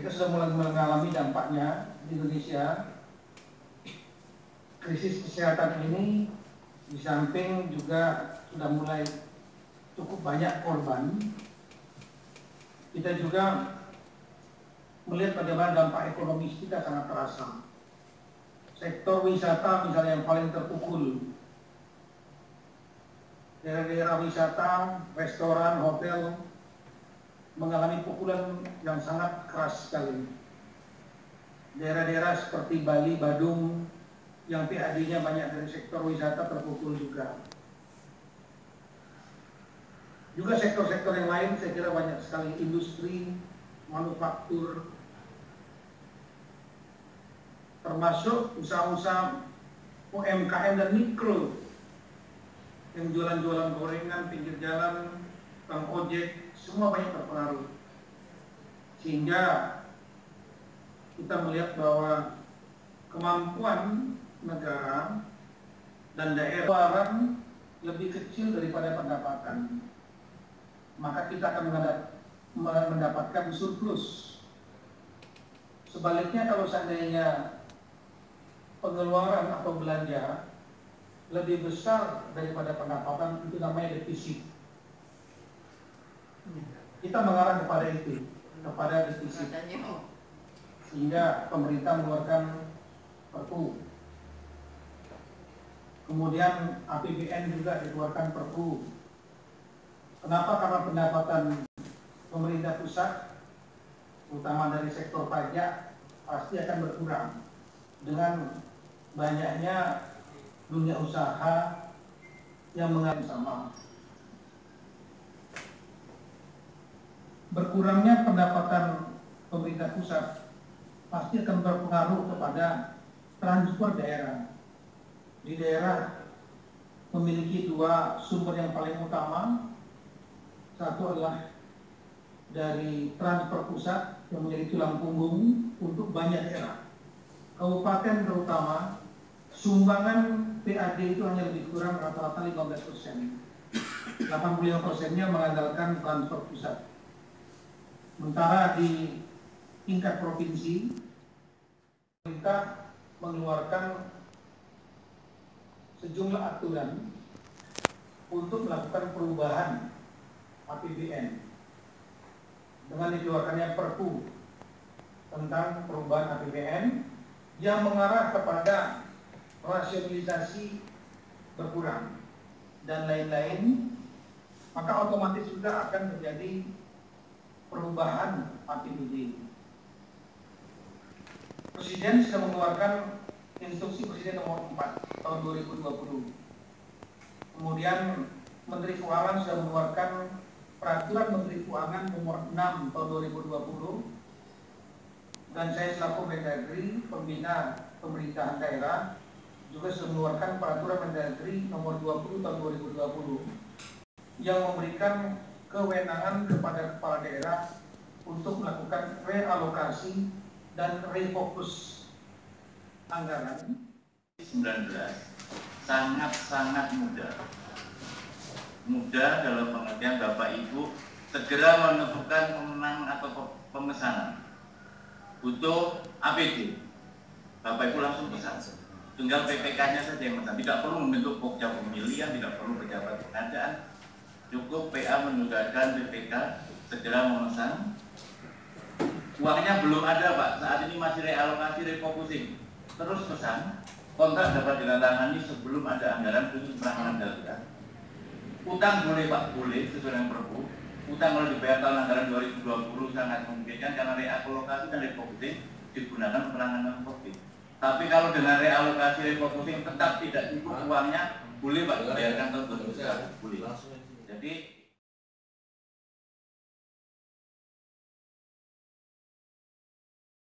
kita sudah mulai mengalami dampaknya di Indonesia. Krisis kesehatan ini di samping juga sudah mulai cukup banyak korban, kita juga melihat bagaimana dampak ekonomis kita sangat terasa. Sektor wisata misalnya yang paling terpukul. Daerah-daerah wisata, restoran, hotel mengalami pukulan yang sangat keras sekali. Daerah-daerah seperti Bali, Badung yang PAD-nya banyak dari sektor wisata terpukul juga. Juga sektor-sektor yang lain saya kira banyak sekali, industri, manufaktur, termasuk usaha-usaha UMKM dan mikro yang jualan-jualan gorengan, pinggir jalan, tukang ojek, semua banyak terpengaruh. Sehingga kita melihat bahwa kemampuan negara dan daerah lebih kecil daripada pendapatan. Maka kita akan mendapatkan surplus. Sebaliknya kalau seandainya pengeluaran atau belanja lebih besar daripada pendapatan, itu namanya defisit. Kita mengarah kepada itu, kepada defisit. Sehingga pemerintah mengeluarkan Perpu. Kemudian APBN juga dikeluarkan Perpu. Kenapa? Karena pendapatan pemerintah pusat, terutama dari sektor pajak, pasti akan berkurang dengan banyaknya dunia usaha yang mengalami sama. Berkurangnya pendapatan pemerintah pusat pasti akan berpengaruh kepada transfer daerah. Di daerah memiliki dua sumber yang paling utama. Satu adalah dari transfer pusat yang menjadi tulang punggung untuk banyak daerah. Kabupaten terutama, sumbangan PAD itu hanya lebih kurang rata-rata 15%. 85%-nya mengandalkan transfer pusat. Sementara di tingkat provinsi, pemerintah mengeluarkan sejumlah aturan untuk melakukan perubahan APBN dengan dikeluarkannya Perpu tentang perubahan APBN yang mengarah kepada rasionalisasi berkurang dan lain-lain, maka otomatis juga akan terjadi perubahan APBD. Presiden sudah mengeluarkan Instruksi Presiden nomor 4 tahun 2020. Kemudian Menteri Keuangan sudah mengeluarkan Peraturan Menteri Keuangan nomor 6 tahun 2020. Dan saya selaku Mendagri, pembina pemerintahan daerah, juga sudah mengeluarkan Peraturan Mendagri nomor 20 tahun 2020 yang memberikan kewenangan kepada kepala daerah untuk melakukan realokasi dan refokus anggaran. 19 sangat-sangat mudah. Mudah dalam pengertian Bapak Ibu segera menentukan pemenang atau pemesanan. Butuh APD, Bapak Ibu langsung pesan. Tinggal PPK-nya saja yang pesan. Tidak perlu membentuk pokja pemilihan, tidak perlu pejabat pengadaan. Cukup PA menugaskan PPK segera memesan. Uangnya belum ada Pak, saat ini masih realokasi, refocusing. Terus pesan, kontrak dapat ditandatangani sebelum ada anggaran khusus penanganan darurat. Utang boleh Pak, boleh sesuai dengan Perpu. Utang kalau dibayar tahun anggaran 2020 sangat memungkinkan karena realokasi dan refocusing digunakan untuk penanganan COVID. Tapi kalau dengan realokasi refocusing tetap tidak cukup uangnya, boleh Pak dibayarkan tahun 2021. Boleh. Jadi